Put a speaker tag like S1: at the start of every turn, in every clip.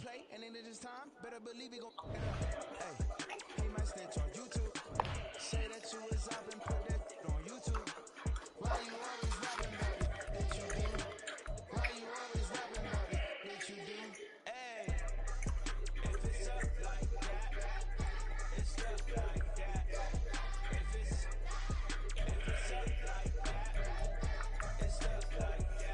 S1: play, and then this time, better believe he gon' it up. Hey, he might snitch on YouTube. Say that you was up and put that on YouTube. Why you always rapping about it? That you do. Why you always rapping about it? That you do. Hey, if it's up like that, it's up like that. If it's up like that, it's up like that.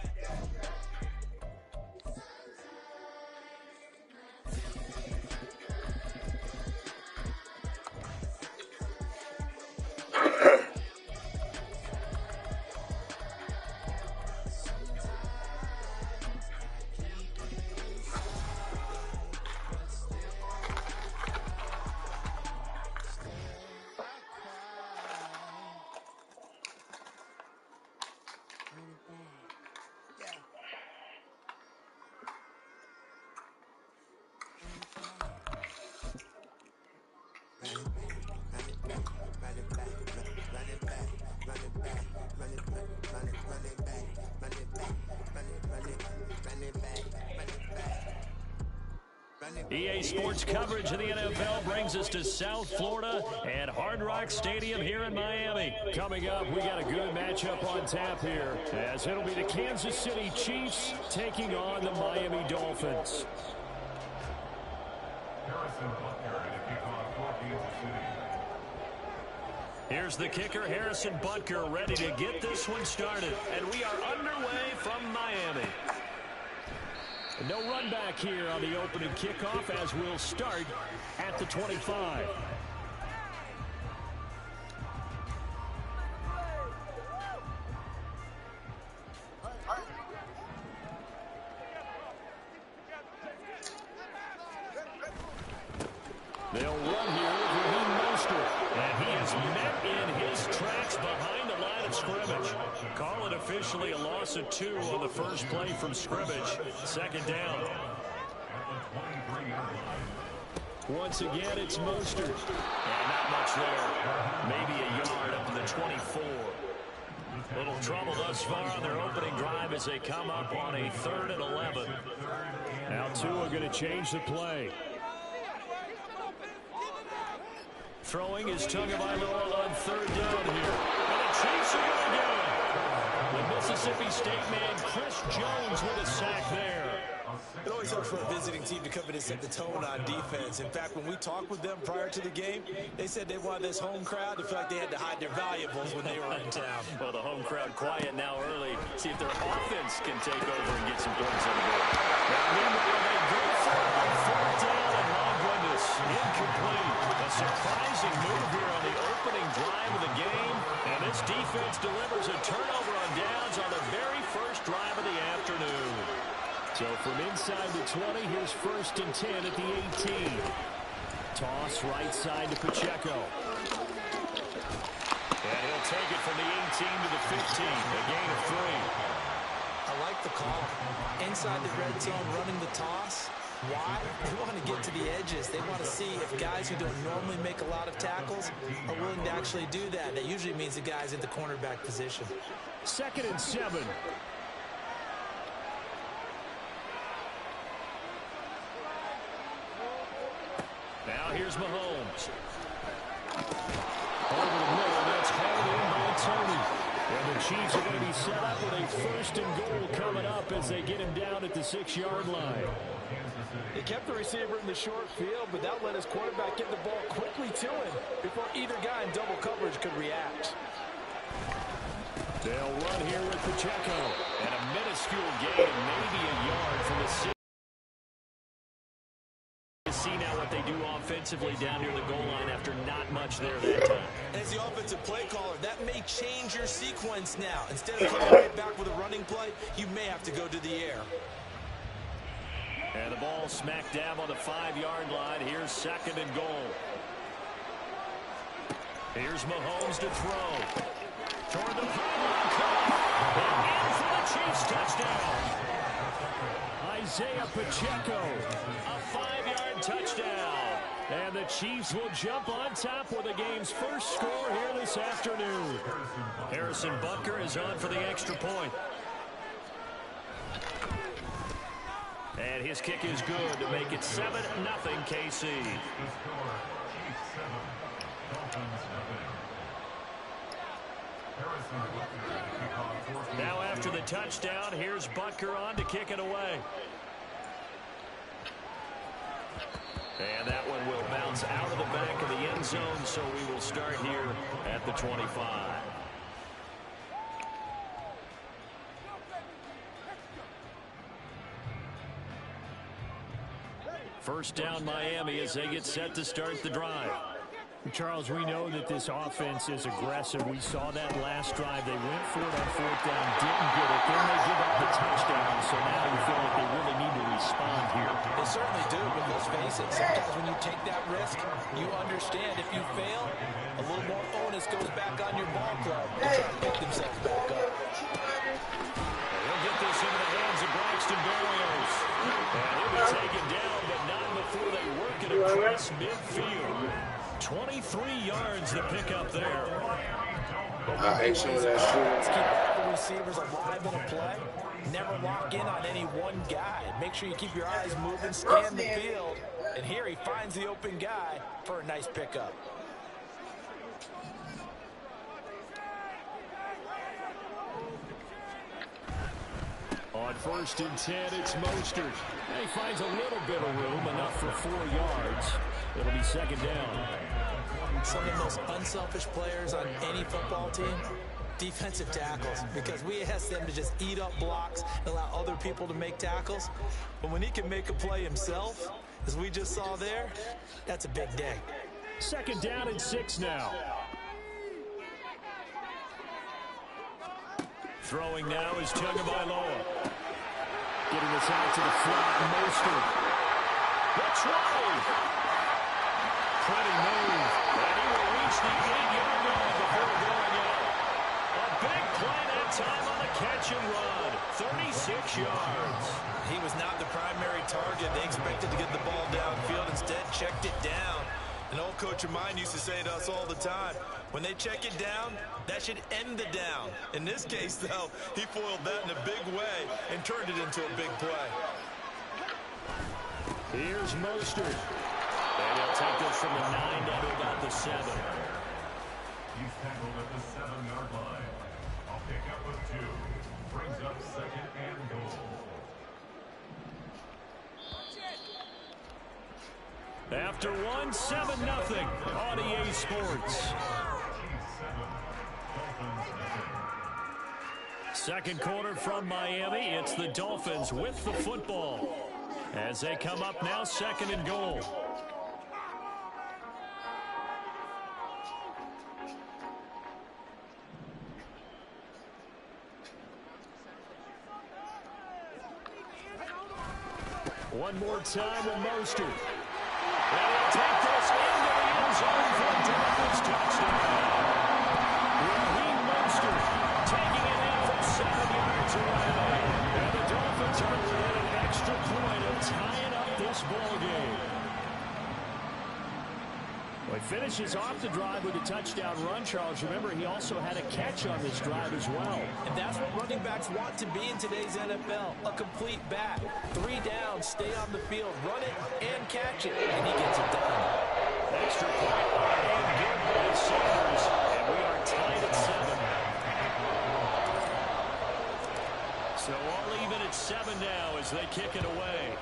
S2: EA Sports coverage of the NFL brings us to South Florida and Hard Rock Stadium here in Miami. Coming up, we got a good matchup on tap here, as it'll be the Kansas City Chiefs taking on the Miami Dolphins. Here's the kicker, Harrison Butker, ready to get this one started. And we are underway from Miami. No run back here on the opening kickoff as we'll start at the 25. They'll run here with Raheem Mostert, and he is met in his tracks behind the line of scrimmage. Call it officially a loss of 2 on the first play from scrimmage. Second down. Once again, it's Mostert. And not much there. Maybe a yard up to the 24. Little trouble thus far on their opening drive as they come up on a 3rd and 11. Now Tua going to change the play. Throwing his Tagovailoa on 3rd down here. And the Chiefs are going to do it. The Mississippi State man, Chris Jones, with a sack there.
S3: It always helps for a visiting team to come in and set the tone on defense. In fact, when we talked with them prior to the game, they said they wanted this home crowd to feel like they had to hide their valuables when they were in town.
S2: Well, the home crowd quiet now early. See if their offense can take over and get some points on the board. Now, meanwhile, they go for it on 4th down, and my goodness, incomplete. A surprising move here on the opening drive of the game, and this defense delivers a turnover on downs on the very first drive of the afternoon. So from inside the 20, here's 1st and 10 at the 18. Toss right side to Pacheco. And he'll take it from the 18 to the 15, a gain of 3.
S3: I like the call. Inside the red zone, running the toss. Why? They want to get to the edges. They want to see if guys who don't normally make a lot of tackles are willing to actually do that. That usually means the guys at the cornerback position.
S2: 2nd and 7. Now here's Mahomes. Over the middle, that's hauled in by Tony. And the Chiefs are going to be set up with a 1st and goal coming up as they get him down at the 6-yard line.
S3: They kept the receiver in the short field, but that let his quarterback get the ball quickly to him before either guy in double coverage could react.
S2: They'll run here with Pacheco. And a minuscule gain, maybe a yard from the 6. See now what they do offensively down near the goal line after not much there that time.
S3: As the offensive play caller, that may change your sequence now. Instead of coming right back with a running play, you may have to go to the air.
S2: And the ball smack dab on the 5-yard line. Here's 2nd and goal. Here's Mahomes to throw. Toward the pylon, and in for the Chiefs touchdown. Isaiah Pacheco, a 5-yard touchdown. And the Chiefs will jump on top with the game's first score here this afternoon. Harrison Butker is on for the extra point. And his kick is good to make it 7-0 KC. Now after the touchdown, here's Butker on to kick it away. And that one will bounce out of the back of the end zone, so we will start here at the 25. First down Miami as they get set to start the drive.
S4: Charles, we know that this offense is aggressive. We saw that last drive. They went for it on fourth down, didn't get it. Then they give up the touchdown. So now you feel like they really need to respond here.
S3: They certainly do, but let's face it. Sometimes when you take that risk, you understand if you fail, a little more onus goes back on your ball club to try to pick themselves back up.
S2: They'll get this into the hands of Braxton Berrios. And he'll be taken down, but not before they work it across midfield. 23 yards to pick up there.
S3: Let's keep all the receivers alive in a play. Never lock in on any one guy. Make sure you keep your eyes moving, scan the field. And here he finds the open guy for a nice pickup.
S2: On 1st and 10, it's Mostert. And he finds a little bit of room, enough for 4 yards. It'll be second down.
S3: Some of the most unselfish players on any football team, defensive tackles, because we ask them to just eat up blocks and allow other people to make tackles. But when he can make a play himself, as we just saw there, that's a big day.
S2: Second down and 6 now. Throwing now is Tagovailoa. Getting this out to the flat, Mostert. That's right. Pretty move. And he will reach the 8-yard line before going out. A big play that time on the catch and run. 36 yards.
S3: He was not the primary target. They expected to get the ball downfield. Instead, checked it down. An old coach of mine used to say to us all the time, when they check it down, that should end the down. In this case, though, he foiled that in a big way and turned it into a big play.
S2: Here's Mostert. And he'll take this from the 9 down to about the 7.
S5: He's tackled at the 7-yard line. I'll pick up with 2. Brings up 2nd and goal.
S2: After 1, 7-0 on EA Sports. Second quarter from Miami. It's the Dolphins with the football as they come up now 2nd and goal. One more time with Mostert. And he'll take this into the end zone for a Dolphins touchdown. Raheem Mostert taking it in from 7 yards away. And the Dolphins are within an extra point of tying up this ball game. Well, he finishes off the drive with a touchdown run, Charles. Remember, he also had a catch on this drive as well.
S3: And that's what running backs want to be in today's NFL, a complete back. 3 down, stay on the field, run it, and catch it, and he gets it done.
S2: Extra point and good by Sanders, and we are tied at 7. So all even at 7 now as they kick it away.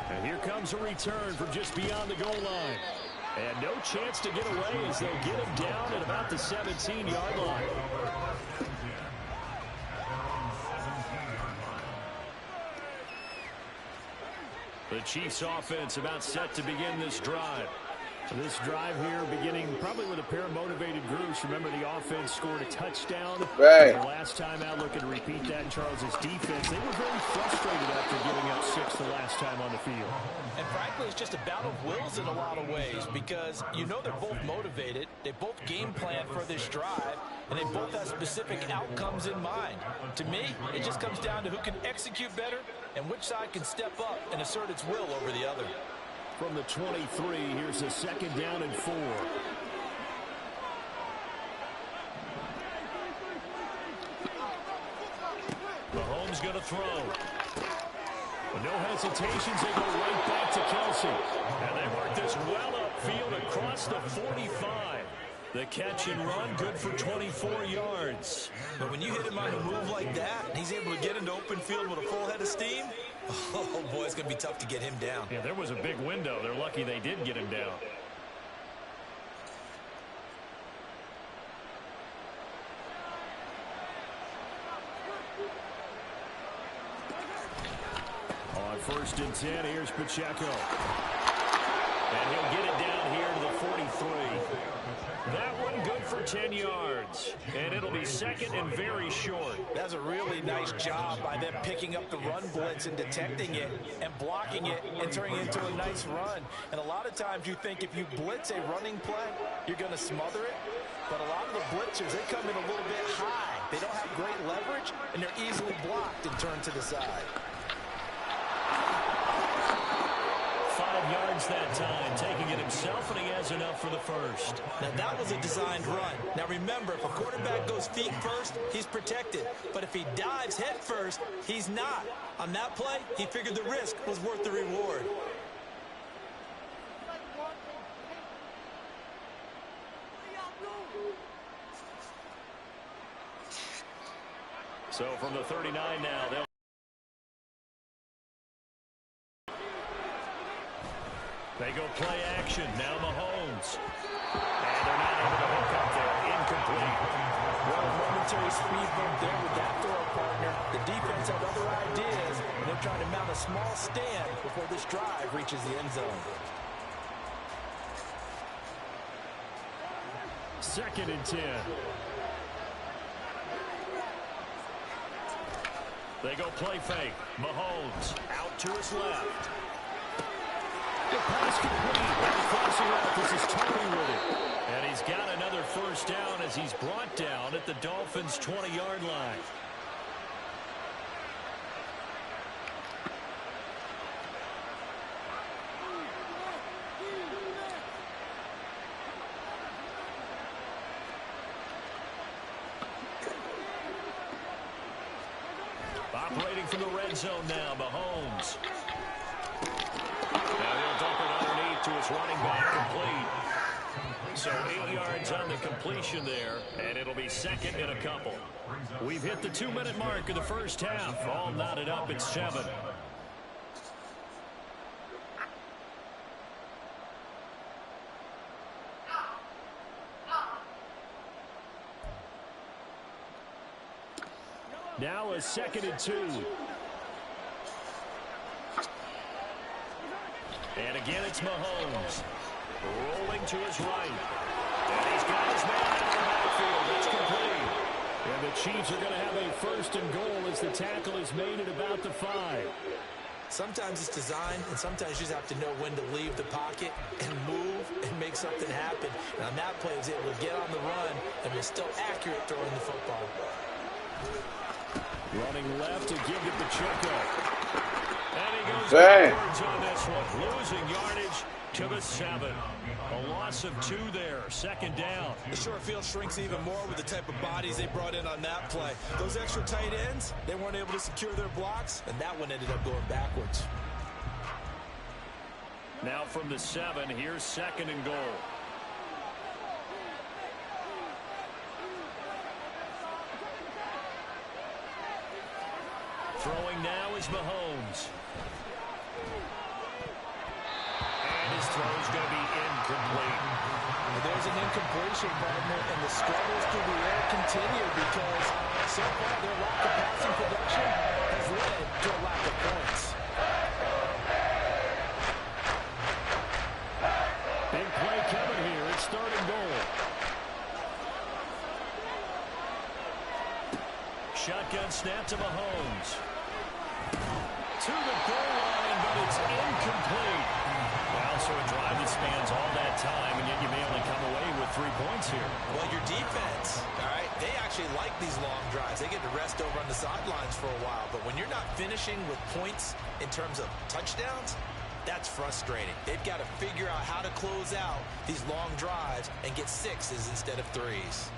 S2: And here comes a return from just beyond the goal line. And no chance to get away as they'll get him down at about the 17-yard line. The Chiefs offense about set to begin this drive. This drive here beginning probably with a pair of motivated groups. Remember, the offense scored a touchdown.
S6: Right.
S2: The last time out, looking to repeat that in Charles's defense. They were very frustrated after giving up 6 the last time on the field.
S3: And frankly, it's just a battle of wills in a lot of ways because you know they're both motivated. They both game plan for this drive, and they both have specific outcomes in mind. To me, it just comes down to who can execute better and which side can step up and assert its will over the other.
S2: From the 23, here's a 2nd down and 4.
S4: is going to throw. With no hesitations, they go right back to Kelsey. And they work this well upfield across the 45. The catch and run, good for 24 yards.
S3: But when you hit him on the move like that, and he's able to get into open field with a full head of steam, oh, boy, it's going to be tough to get him down.
S4: Yeah, there was a big window. They're lucky they did get him down. On 1st and 10, here's Pacheco. And he'll get it down here to the 43. That one good for 10 yards. And it'll be second and very short.
S3: That's a really nice job by them picking up the run blitz and detecting it and blocking it and turning it into a nice run. And a lot of times you think if you blitz a running play, you're going to smother it. But a lot of the blitzers, they come in a little bit high. They don't have great leverage, and they're easily blocked and turned to the side.
S4: 5 yards that time, taking it himself, and he has enough for the first.
S3: Now, that was a designed run. Now, remember, if a quarterback goes feet first, he's protected. But if he dives head first, he's not. On that play, he figured the risk was worth the reward.
S4: So from the 39 now, they go play action. Now Mahomes. And they're not able to hook up there. Incomplete.
S3: Well, momentary speed bump there with that throw partner. The defense had other ideas, and they're trying to mount a small stand before this drive reaches the end zone.
S4: 2nd and 10. They go play fake. Mahomes out to his left. The pass complete. And crossing out. This is Tony with it. And he's got another first down as he's brought down at the Dolphins' 20-yard line. Operating from the red zone now, Mahomes. Now he'll dump it underneath to his running back, complete. So 8 yards on the completion there, and it'll be second and a couple. We've hit the 2-minute mark of the first half. All knotted up at 7. Now a 2nd and 2. And again, it's Mahomes. Rolling to his right. And he's got his man out of the backfield. That's complete. And the Chiefs are going to have a 1st and goal as the tackle is made at about the 5.
S3: Sometimes it's designed, and sometimes you just have to know when to leave the pocket and move and make something happen. And on that play, he was able to get on the run and was still accurate throwing the football.
S4: Running left to give to Pacheco. And he goes backwards on this one. Losing yardage to the 7. A loss of 2 there. 2nd down.
S3: The short field shrinks even more with the type of bodies they brought in on that play. Those extra tight ends, they weren't able to secure their blocks, and that one ended up going backwards.
S4: Now from the 7, here's 2nd and goal. Throwing now is Mahomes. And his throw's going to be incomplete.
S3: There's an incompletion, partner, and the struggles through the air continue because so far their lack of passing production has led to a lack of points.
S4: Big play coming here. It's 3rd and goal. Shotgun snap to Mahomes. To the goal line, but it's incomplete. Well, so a drive that spans all that time, and yet you may only come away with 3 points here.
S3: Well, your defense, all right, they actually like these long drives. They get to rest over on the sidelines for a while. But when you're not finishing with points in terms of touchdowns, that's frustrating. They've got to figure out how to close out these long drives and get 6s instead of 3s.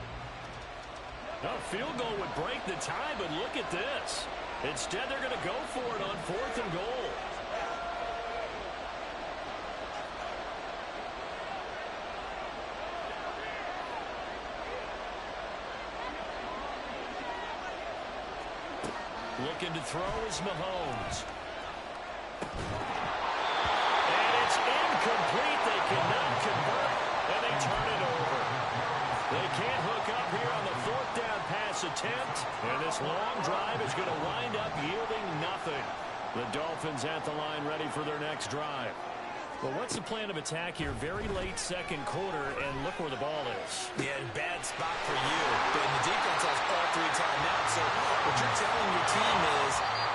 S4: A field goal would break the tie, but look at this.
S2: Instead, they're going to go for it on 4th and goal. Looking to throw is Mahomes. And it's incomplete. They cannot convert, and they turn it over. They can't hook up here on the 4th down pass attempt, and this long drive is going to wind up yielding nothing. The Dolphins at the line ready for their next drive.
S4: Well, what's the plan of attack here? Very late second quarter, and look where the ball is.
S3: Yeah, bad spot for you. But the defense has all 3 timeouts. So what you're telling your team is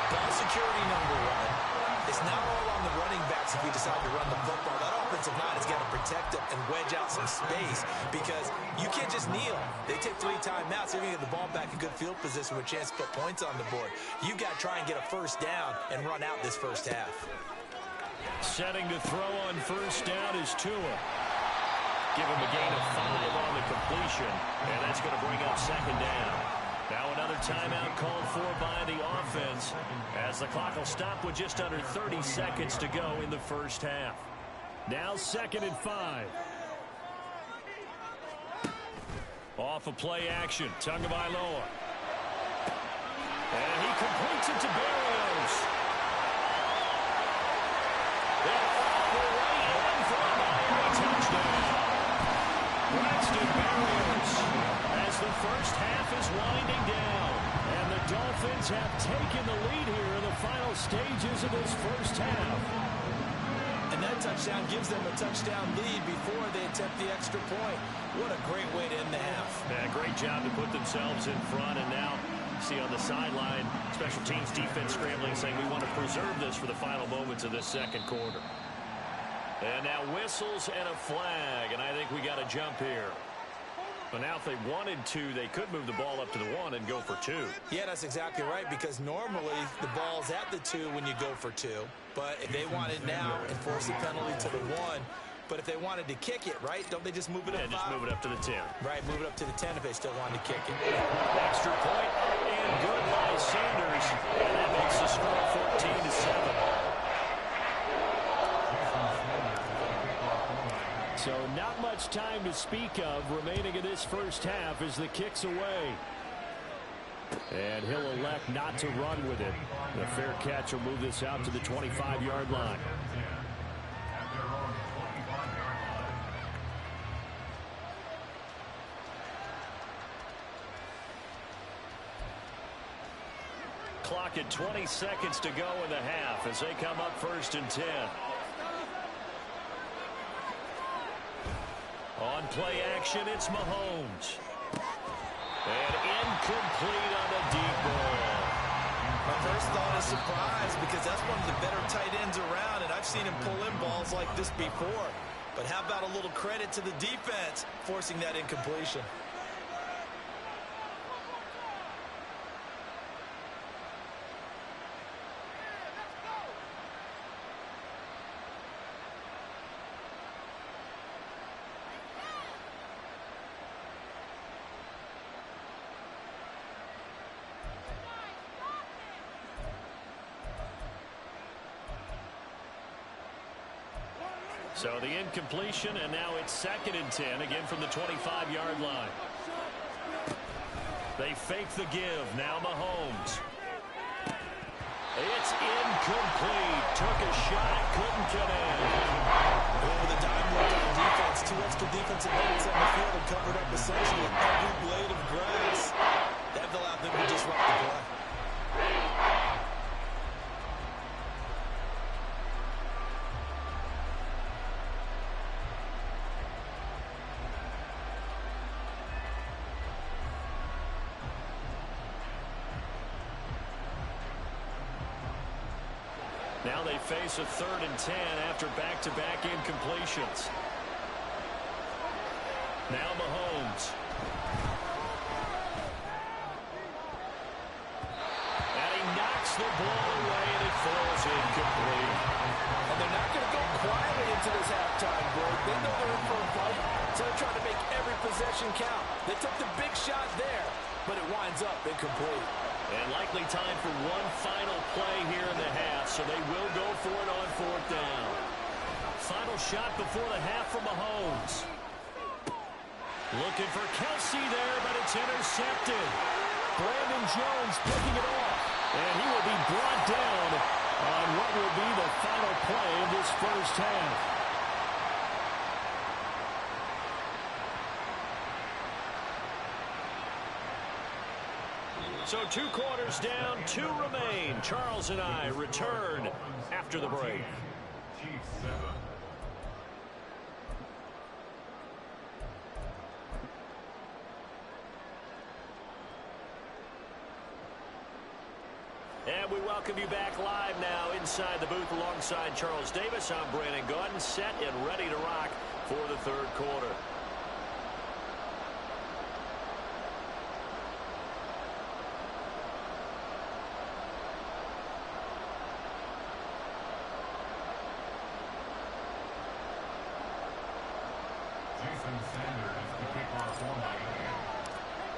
S3: ball security number 1. It's not all on the running backs if we decide to run the football. That offensive line has got to protect them and wedge out some space because you can't just kneel. They take 3 timeouts. They're going to get the ball back in good field position with a chance to put points on the board. You got to try and get a first down and run out this first half.
S2: Setting to throw on first down is Tua. Give him a gain of 5 on the completion, and that's going to bring up second down. Now another timeout called for by the offense as the clock will stop with just under 30 seconds to go in the first half.
S4: Now 2nd and 5.
S2: Off of play action, Tagovailoa. And he completes it to Berrios. As the first half is winding down, and the Dolphins have taken the lead here in the final stages of this first half.
S3: And that touchdown gives them a touchdown lead before they attempt the extra point. What a great way to end the half.
S2: Yeah, great job to put themselves in front, and now see on the sideline, special teams defense scrambling, saying we want to preserve this for the final moments of this second quarter. And now whistles and a flag, and I think we got a jump here. But now if they wanted to, they could move the ball up to the 1 and go for 2.
S3: Yeah, that's exactly right, because normally the ball's at the 2 when you go for 2. But if they want it now, enforce the penalty to the 1. But if they wanted to kick it, right, don't they just move it up?
S2: Yeah, just move it up to the 10.
S3: Right, move it up to the 10 if they still wanted to kick it.
S2: Extra point and good by Sanders. And that makes the score 14-7.
S4: So not much time to speak of remaining in this first half as the kick's away. And he'll elect not to run with it. The fair catch will move this out to the 25-yard line.
S2: Clock at 20 seconds to go in the half as they come up 1st and 10. On play action, it's Mahomes. And incomplete on the deep ball.
S3: My first thought is surprise because that's one of the better tight ends around, and I've seen him pull in balls like this before. But how about a little credit to the defense forcing that incompletion?
S2: So the incompletion, and now it's 2nd and 10, again from the 25-yard line. They fake the give. Now Mahomes. It's incomplete. Took a shot, couldn't connect.
S3: Over the dime work on defense, 2 extra defensive backs on the field and covered up essentially every blade of grass. That allowed them to disrupt the play.
S2: Now they face a 3rd and 10 after back-to-back incompletions. Now Mahomes. And he knocks the ball away, and it falls incomplete.
S3: And they're not going to go quietly into this halftime break. They know they're in for a fight, so they're trying to make every possession count. They took the big shot there, but it winds up incomplete.
S2: And likely time for one final play here in the half, so they will go for it on 4th down. Final shot before the half from Mahomes. Looking for Kelsey there, but it's intercepted. Brandon Jones picking it off, and he will be brought down on what will be the final play of this first half. So 2 quarters down, 2 remain. Charles and I return after the break.
S5: Chiefs 7.
S2: And we welcome you back live now inside the booth alongside Charles Davis. I'm Brandon Gaudin, set and ready to rock for the 3rd quarter.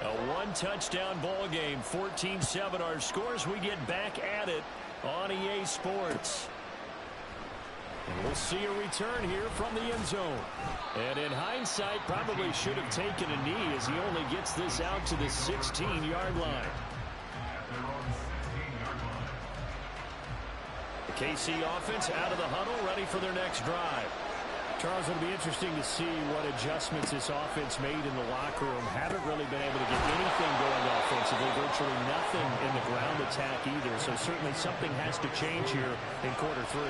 S2: A 1-touchdown ball game, 14-7 our scores. We get back at it on EA Sports. And we'll see a return here from the end zone. And in hindsight, probably should have taken a knee as he only gets this out to the 16-yard line. The KC offense out of the huddle, ready for their next drive.
S4: Charles, it'll be interesting to see what adjustments this offense made in the locker room. Haven't really been able to get anything going offensively, virtually nothing in the ground attack either. So certainly something has to change here in quarter 3.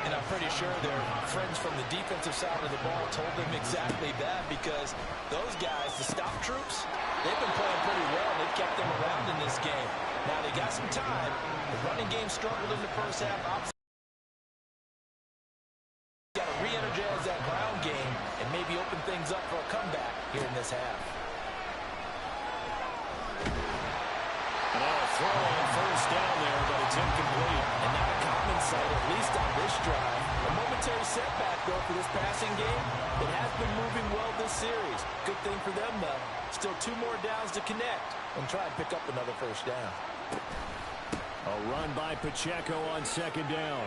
S3: And I'm pretty sure their friends from the defensive side of the ball told them exactly that, because those guys, the stop troops, they've been playing pretty well. They've kept them around in this game. Now they got some time. The running game struggled in the first half. Got to re-energize that ground game and maybe open things up for a comeback here in this half.
S2: And a throw on 1st down there, but it's incomplete.
S3: And not a common sight, at least on this drive. A momentary setback, though, for this passing game. It has been moving well this series. Good thing for them, though. Still 2 more downs to connect and try and pick up another 1st down.
S2: A run by Pacheco on 2nd down.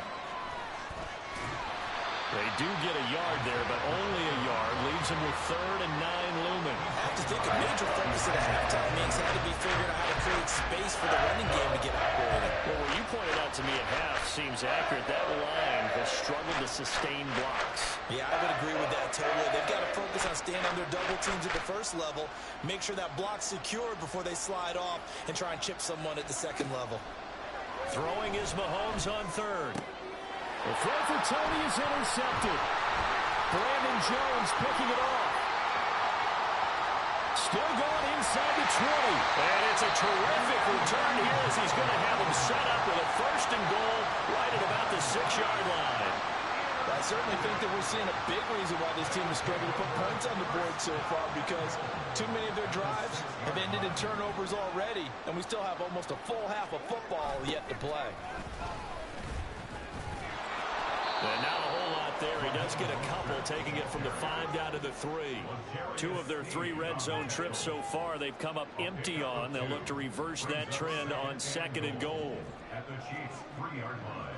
S2: They do get a yard there, but only a yard. Leaves them with 3rd and 9 looming.
S3: I have to think a major focus at the halftime means had to be figuring out how to create space for the running game to get operating.
S2: Well, what you pointed out to me at half seems accurate. That line has struggled to sustain blocks.
S3: Yeah, I would agree with that totally. They've got to focus on staying on their double teams at the 1st level, make sure that block's secured before they slide off, and try and chip someone at the 2nd level.
S2: Throwing is Mahomes on 3rd. The throw for Tony is intercepted. Brandon Jones picking it off. Still going inside the 20. And it's a terrific return here as he's going to have him set up with a 1st and goal right at about the 6-yard line.
S3: I certainly think that we're seeing a big reason why this team is struggling to put points on the board so far, because too many of their drives have ended in turnovers already, and we still have almost a full half of football yet to play.
S2: And not a whole lot there. He does get a couple, taking it from the 5 down to the 3. 2 of their 3 red zone trips so far they've come up empty on. They'll look to reverse that trend on 2nd and goal.
S5: At the Chiefs' 3-yard line.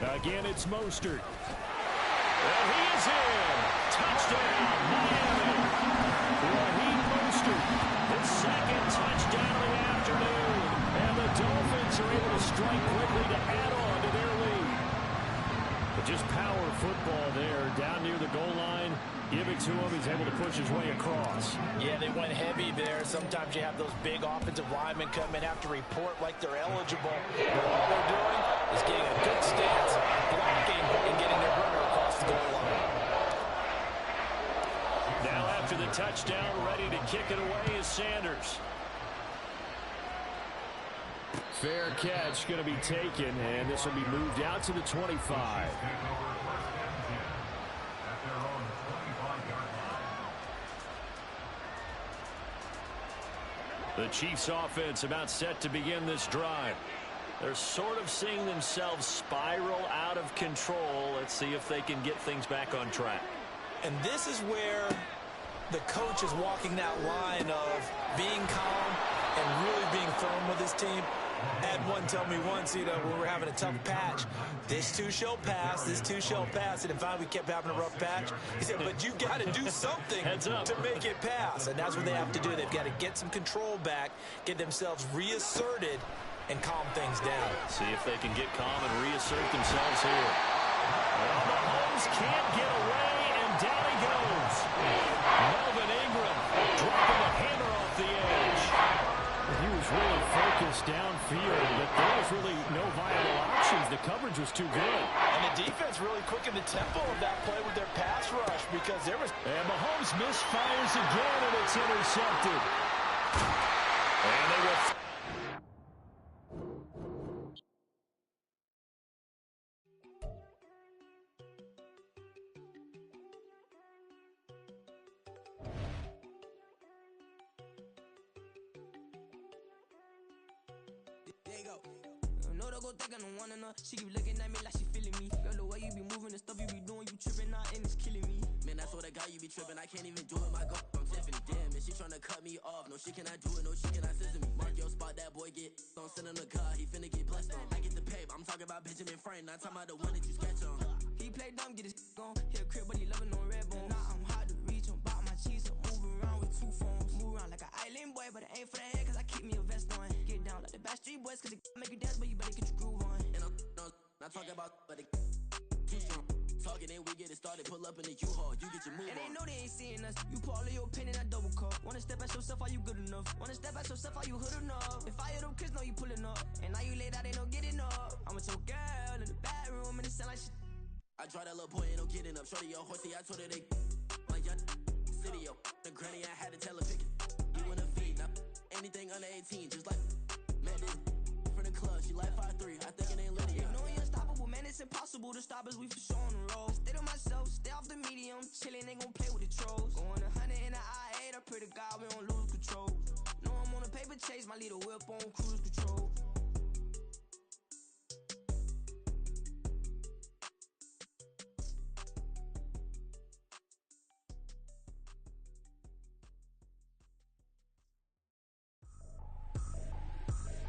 S2: Again, it's Mostert. And he is in. Touchdown, Miami. Raheem Mostert, his 2nd touchdown of the afternoon. And the Dolphins are able to strike quickly to add on to their lead. But just power football there, down near the goal line. Give it to him. He's able to push his way across.
S3: Yeah, they went heavy there. Sometimes you have those big offensive linemen come in, have to report like they're eligible. But all they're doing is getting a good stance, blocking, and getting their runner across the goal line.
S2: Now after the touchdown, ready to kick it away is Sanders. Fair catch going to be taken, and this will be moved out to the 25. The Chiefs offense about set to begin this drive. They're sort of seeing themselves spiral out of control. Let's see if they can get things back on track.
S3: And this is where the coach is walking that line of being calm and really being firm with his team. I had one tell me once, when we were having a tough patch, this too shall pass, this too shall pass. And finally we kept having a rough patch. He said, but you got to do something to make it pass. And that's what they have to do. They've got to get some control back, get themselves reasserted, and calm things down.
S2: See if they can get calm and reassert themselves here. Well, Mahomes can't get away, and down he goes. Melvin Ingram dropping a hammer off the edge.
S4: He was really focused downfield, but there was really no viable options. The coverage was too good.
S3: And the defense really quickened the tempo of that play with their pass rush because there was...
S2: And Mahomes misfires again, and it's intercepted. And they will...
S1: She keep looking at me like she feeling me. Girl, the way you be moving, the stuff you be doing, you tripping out and it's killing me. Man, I swear to God, you be tripping. I can't even do it. My girl, I'm Tiffany. Damn, and she tryna cut me off. No, she cannot do it. No, she cannot scissor me. Mark your spot, that boy get on. Send him the car, he finna get blessed on. I get the pay, but I'm talking about Benjamin Franklin. Not talking about the one that you sketch on. He play dumb, get his on. Hit a crib, but he loving on red bone. Now I'm hard to reach, I'm bout my cheese. I'm moving around with two phones. Move around like an island boy, but it ain't for the head, cause I keep me a vest on. Get down like the Backstreet Boys, cause it make you dance, but you better get your groove on. And I'm not talking about, but it too strong. Talking and we get it started, pull up in the U-Haul, you get your move on. And they know they ain't seeing us. You pull all of your pen in that double cup. Wanna step at yourself, are you good enough? Wanna step at yourself, are you hood enough? If I hear them kids know you pulling up, and now you laid out, they don't getting up. I'm with your girl in the bedroom, and it sound like shit. I draw that little boy, ain't no getting up. Shorty your horsey, I told her they my young city, yo. The granny, I had to tell her pick it. You wanna feed, now anything under 18, just like met this from the club. She like 5'3", I think it ain't lit yet. No, you unstoppable, man, it's impossible to stop us, we for sure on the road. Stay to myself, stay off the medium, chillin', ain't gon' play with the trolls. Going 100 in the I-8, I pray to God we don't lose control. No, I'm on a paper chase, my little whip on cruise control.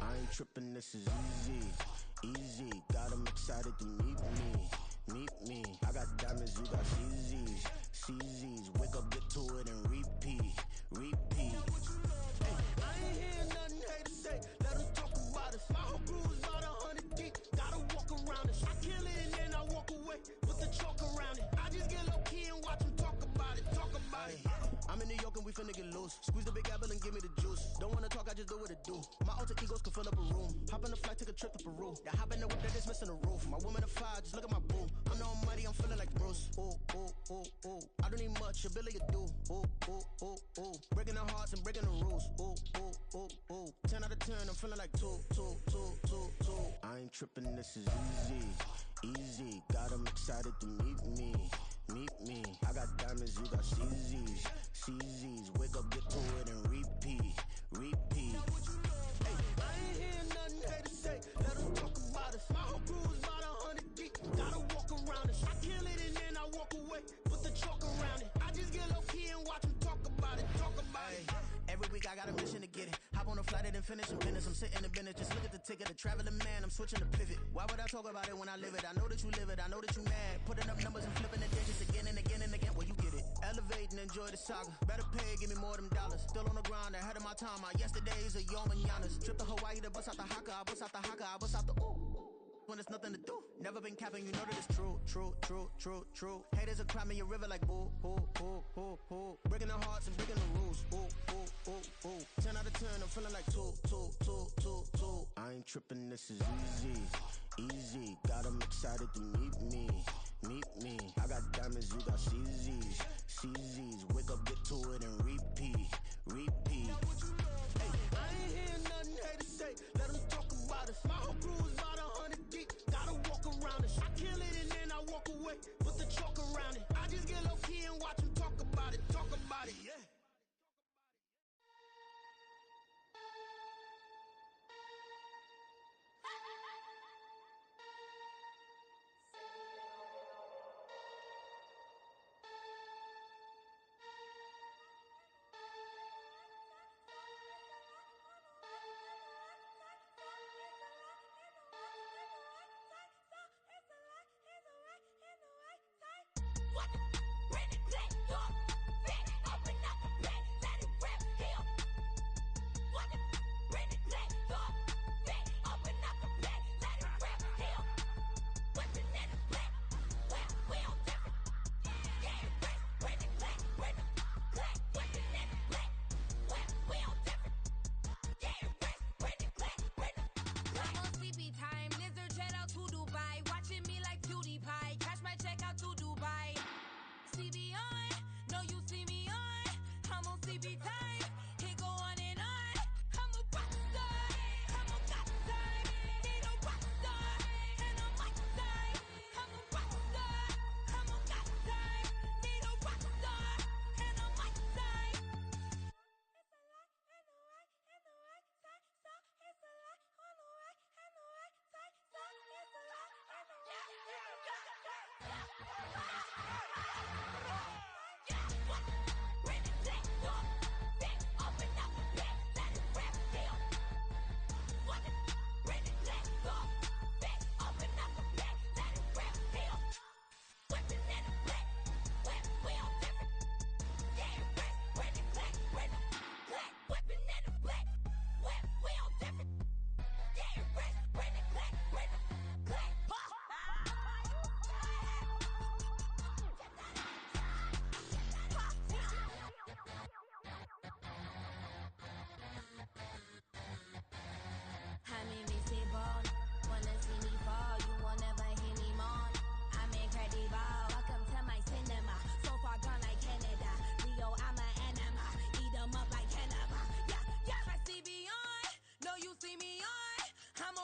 S6: I ain't trippin', this is easy, easy. Got 'em excited to meet me. I got diamonds, you got CZs, CZs. Wake up, get to it, and repeat. Hey, I ain't hear nothing haters say. Let 'em talk about us. My whole crew is about 100 deep. Gotta walk around us. I kill it and then I walk away. Put the chalk around it. I just get low key and watch 'em talk about it. I'm in New York and we finna get loose. Squeeze the big apple and give me the juice. Don't wanna talk, I just do what it do. My alter egos can fill up a room. Hop on the flight, take a trip to Peru. Yeah, hop in the whip, they're just missing the roof. My woman a fire, just look at my boo. I'm the almighty, I'm feeling like Bruce. Ooh. I don't need much, ability to do. Ooh. Breaking the hearts and breaking the rules. Ooh. 10 out of 10, I'm feeling like two. I ain't tripping, this is easy. Got 'em excited to meet me. I got diamonds, you got CZs. Wake up, get to it, and repeat. Hey, I ain't hear nothing haters say. Let 'em talk about us. My whole crew is about 100 deep. Gotta walk around us. I kill it and then I walk away. Put the chalk around it. I just get low key and watch 'em talk about it. Every week I got a mission to get it. Hop on a flight and then finish in business. I'm sitting in business, just look at the ticket. A traveling man, I'm switching to pivot. Why would I talk about it when I live it? I know that you live it, I know that you mad. Putting up numbers and flipping the digits again and again and again. Well, you get it. Elevate and enjoy the saga. Better pay, give me more them dollars. Still on the grind, ahead of my time. My yesterdays are your mananas. Trip to Hawaii to bust out the haka. I bust out the haka, I bust out the ooh. When there's nothing to do. Never been capping, you know that it's true. Haters will cry me a river like boo. Breaking the hearts and breaking the rules. Ooh. 10 out of 10, I'm feeling like two. I ain't tripping, this is easy. Got 'em excited to meet me. I got diamonds, you got CZs. Wake up, get to it, and repeat. Hey, I ain't hear nothing haters say. Let 'em talk about us. My whole crew is about 100 deep. Gotta walk around us. I kill it and then I walk away. Put the chalk around it. I just get low key and watch 'em talk about it. Yeah.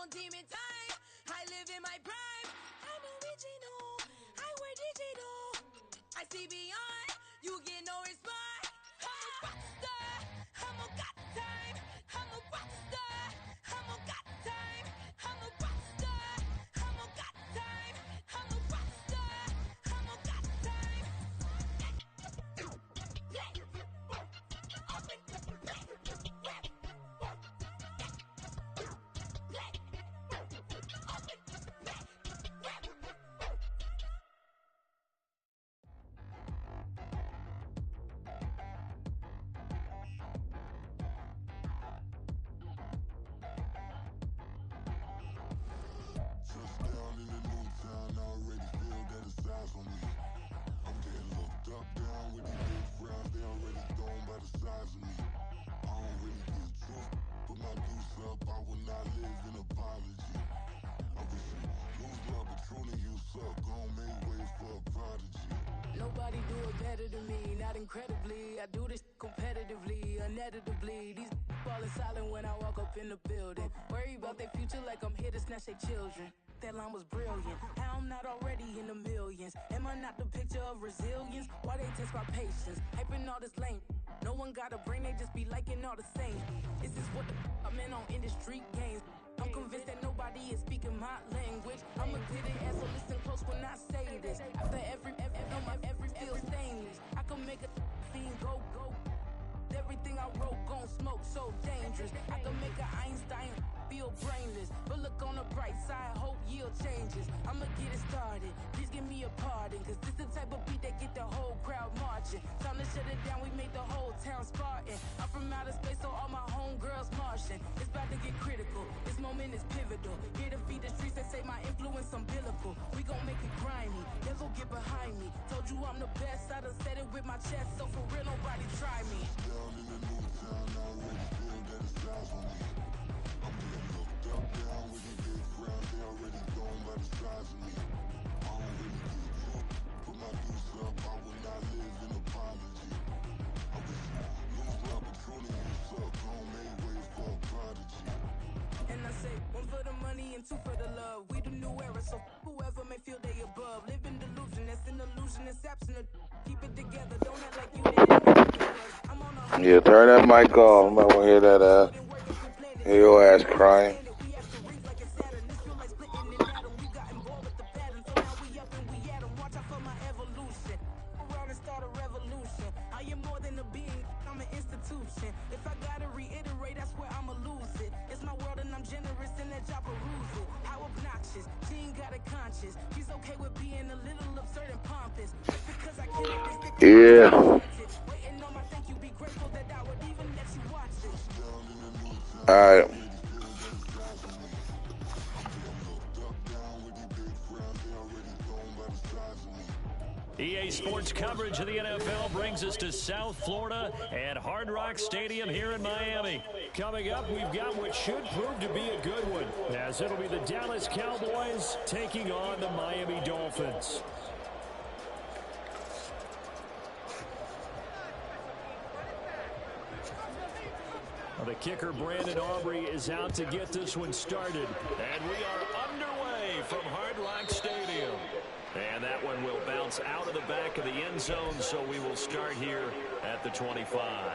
S7: demon time. I live in my prime. I'm original. I wear digital. I see beyond. You get no response. I'm a rock star. I'm a got time. I'm a rock star. I'm a got time. I'm a rock star. I'm a got time. I'm a rock star. I'm a got time.
S6: Touchdown in the new town, I already feel that it's eyes on me. I'm getting looked up, down with these big frowns, they already thrown by the size of me. I don't really give truth, put my deuce up, I will not live in apology. I wish you lose love, but truly you suck, gon' make way for a prodigy.
S7: Nobody do it better than me, not incredibly. I do this competitively, uneditably. These falling silent when I walk up in the building. Worry about their future like I'm here to snatch their children. That line was brilliant. How I'm not already in the millions? Am I not the picture of resilience? Why they test my patience? Hyping all this lame. No one got a brain, they just be liking all the same. This is what the I'm in on industry games. I'm convinced that nobody is speaking my language. I'm a good ass, so listen close when I say this. After every feel stainless. I can make a scene go. Everything I wrote gon' smoke, so dangerous. I can make an Einstein feel brainless. But look on the bright side, hope yield changes. I'ma get it started, please give me a pardon. Cause this the type of beat that get the whole crowd marching. Time to shut it down, we made the whole town Spartan. I'm from outer space, so all my homegirls Martian. It's about to get critical, this moment is pivotal. Here to feed the streets and say my influence umbilical. We gon' make it grimy, never get behind me. Told you I'm the best, I done said it with my chest. So for real, nobody try me.
S6: Down in the new town, I already feel that it's eyes on me. I'm getting looked up, down with these big frowns, they already thrown by the size of me. I don't really give truth, put my deuce up, I will not live in apology. I wish you lose love, but truly you suck, gon' make way for a prodigy.
S7: And I say, one for the money and two for the love. We the new era, so whoever may feel they above. Live in delusion, that's an illusion, it's absent. Keep it together, don't act like you didn't. I'm on a
S8: Yeah, turn that mic off. I might want to hear that ass. Hear your ass crying.
S7: we have to rings like it's Saturn. This feel like splitting an atom. We got involved with the pattern, so now we up and we at 'em. Watch out for my evolution. Around and start a revolution. I am more than a being, I'm an institution. If I gotta reiterate, that's where I'ma lose it. It's my world and I'm generous and that y'all peruse it. How obnoxious, she ain't got a conscience. She's okay with being a little absurd and pompous. Just because I can't be stick
S8: Yeah.
S7: waiting on my thank you, be grateful that I would even let you watch this.
S8: All right.
S2: EA Sports coverage of the NFL brings us to South Florida at Hard Rock Stadium here in Miami.
S4: Coming up, we've got what should prove to be a good one, as it'll be the Dallas Cowboys taking on the Miami Dolphins. Well, the kicker, Brandon Aubrey, is out to get this one started.
S2: And we are underway from Hard Rock Stadium. And that one will bounce out of the back of the end zone, so we will start here at the 25.